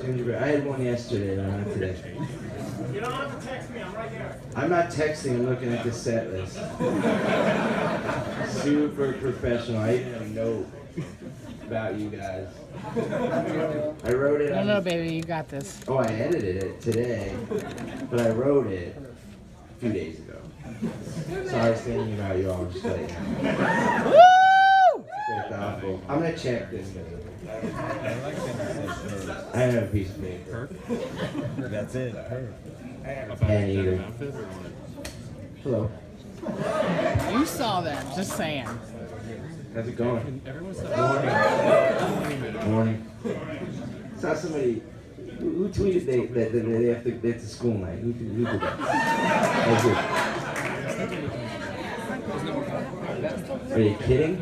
Gingerbread. I had one yesterday, but not today. You don't have to text me, I'm right here. I'm not texting, I'm looking at the set list. Super professional. I even have a note about you guys. I wrote it. No, baby, you got this. Oh, I edited it today, but I wrote it a few days ago. So I was thinking about you all just like. Woo! Very thoughtful. I'm gonna check this. I have a piece of paper. That's it. Pen either. Hello. You saw that, just saying. How's it going? Morning. Saw somebody who tweeted that they have to it's a school night. Who did that? Are you kidding?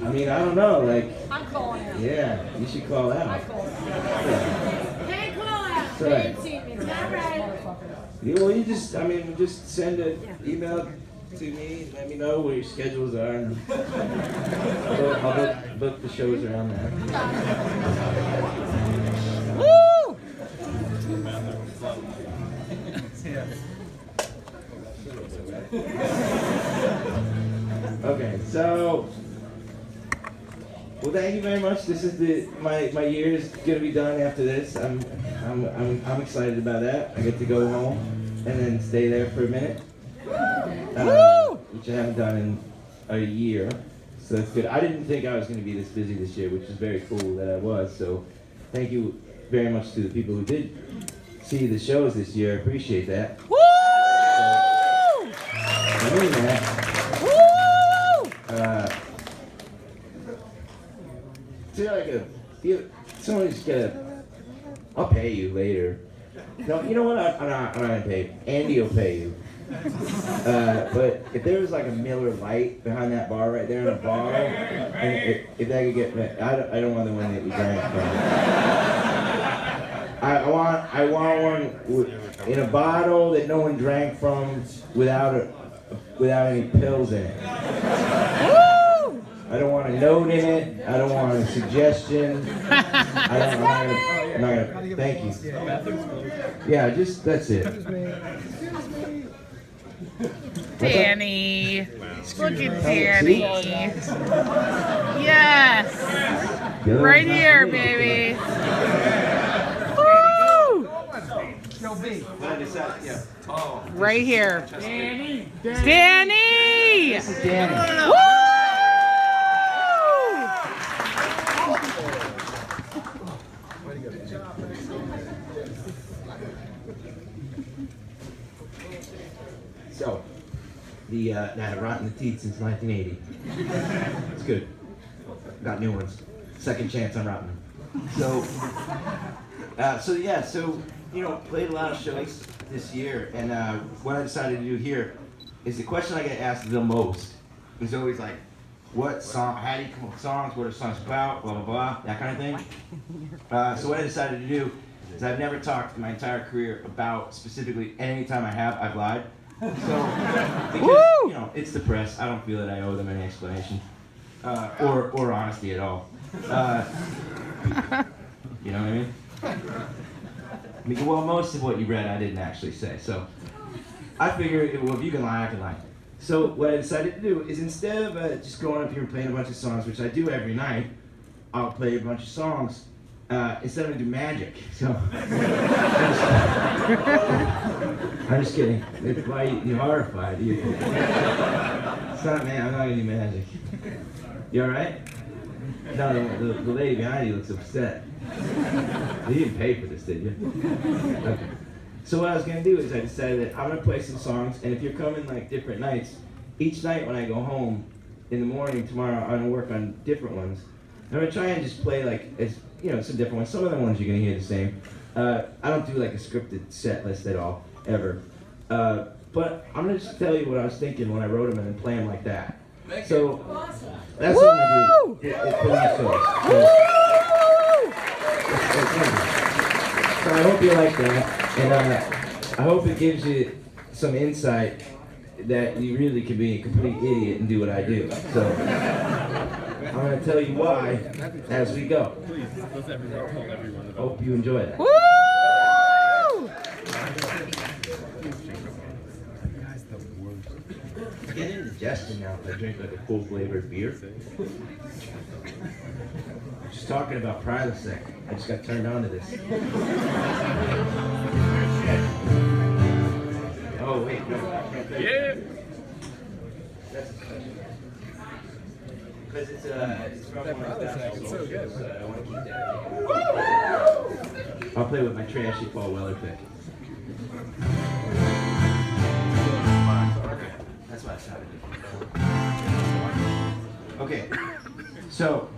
I mean, I don't know. Like, I'm calling him. yeah, you should call out. Hey, call out. Sorry. They didn't see me. It's not right. Yeah, well, you just, I mean, just send an email to me. Let me know where your schedules are, and I'll book the shows around that. Woo! Okay, so, well, thank you very much. This is my year is gonna be done after this. I'm excited about that. I get to go home and then stay there for a minute, which I haven't done in a year. So that's good. I didn't think I was gonna be this busy this year, which is very cool that I was. So, thank you very much to the people who did see the shows this year. I appreciate that. Woo! I mean that. Someone's gonna. I'll pay you later. No, you know what? I'm not gonna pay. Andy will pay you. But if there was like a Miller Lite behind that bar right there in a bottle, and if that could get, I don't want the one that you drank from. I want one in a bottle that no one drank from without any pills in it. I don't want a note in it. I don't want a suggestion. I'm not gonna. Thank you. Yeah, just that's it. Danny. Look at Danny. Yes. Right here, baby. Woo! Right here. Danny. Danny. This is Danny. Woo! So, I've rotten the teeth since 1980. It's good. Got new ones. Second chance on rotten them. So played a lot of shows this year, and what I decided to do here is the question I get asked the most is always like, what song, how do you come up with songs, what are songs about, blah, blah, blah, that kind of thing. So what I decided to do is I've never talked in my entire career about specifically, and any time I have, I've lied. So, because, it's the press, I don't feel that I owe them any explanation, or honesty at all. You know what I mean? Well, most of what you read I didn't actually say, so I figured, well, if you can lie, I can lie. So what I decided to do is instead of just going up here and playing a bunch of songs, which I do every night, I'll play a bunch of songs. Instead of do magic. So I'm just kidding. Why you horrified? It's not, man. I'm not gonna do magic. You all right? No, the lady behind you looks upset. You didn't pay for this, did you? Okay. So what I was gonna do is I decided that I'm gonna play some songs, and if you're coming like different nights, each night when I go home in the morning tomorrow, I'm gonna work on different ones. I'm gonna try and just play like some different ones. Some of the ones you're gonna hear the same. I don't do like a scripted set list at all, ever. But I'm gonna just tell you what I was thinking when I wrote them and then play them like that. So that's what I'm gonna do. For these shows. So I hope you like that, and I hope it gives you some insight that you really can be a complete idiot and do what I do. So I'm going to tell you why as we go. Hope you enjoy it. Woo! Get indigestion now if I drink like a full flavored beer. Just talking about Prilosec. I just got turned on to this. Oh wait, no. Yeah. That's a special. Because it's from one of the so good. So I want to keep that. I'll play with my trashy Paul Weller pick. That's what I sounded. Okay, so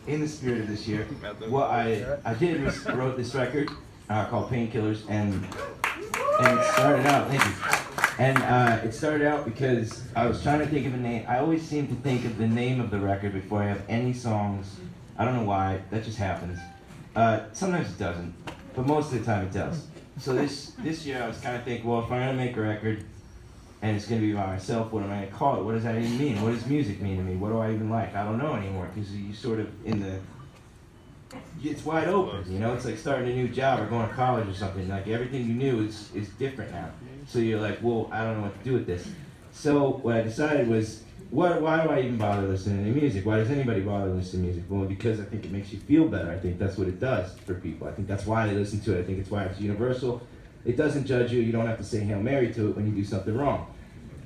in the spirit of this year, what I did was wrote this record called Painkillers, and it started out. Thank you. And it started out because I was trying to think of a name. I always seem to think of the name of the record before I have any songs. I don't know why. That just happens. Sometimes it doesn't, but most of the time it does. So this year I was kind of thinking, well, if I'm gonna make a record and it's gonna be by myself, what am I gonna call it? What does that even mean? What does music mean to me? What do I even like? I don't know anymore because you sort of it's wide open, you know. It's like starting a new job or going to college or something. Like everything you knew is different now. So you're like, well, I don't know what to do with this. So what I decided was, why do I even bother listening to music? Why does anybody bother listening to music? Well, because I think it makes you feel better. I think that's what it does for people. I think that's why they listen to it. I think it's why it's universal. It doesn't judge you. You don't have to say Hail Mary to it when you do something wrong.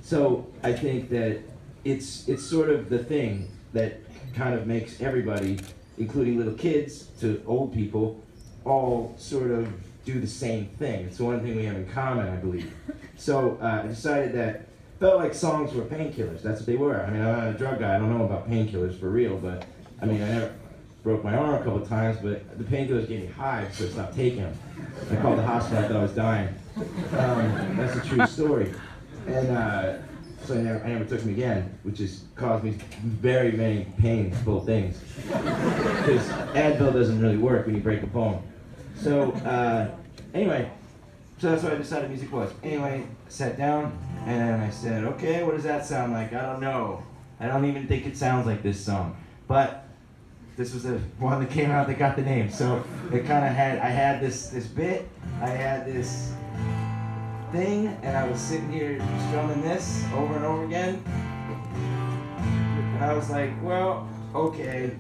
So I think that it's sort of the thing that kind of makes everybody, including little kids to old people, all sort of do the same thing. It's the one thing we have in common, I believe. So I decided that felt like songs were painkillers. That's what they were. I mean, I'm not a drug guy. I don't know about painkillers for real, but I mean, I never broke my arm a couple times, but the painkillers gave me hives, so I stopped taking them. I called the hospital. I thought I was dying. That's a true story. And so I never took them again, which has caused me very many painful things. Because Advil doesn't really work when you break a bone. So anyway, so that's what I decided music was. Anyway, I sat down and I said, okay, what does that sound like? I don't know. I don't even think it sounds like this song. But this was the one that came out that got the name. So it kind of I had this bit, I had this thing, and I was sitting here strumming this over and over again. And I was like, well, okay,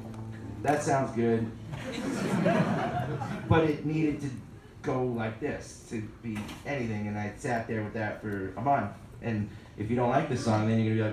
that sounds good. But it needed to go like this to be anything, and I sat there with that for a month. And if you don't like this song, then you're gonna be like,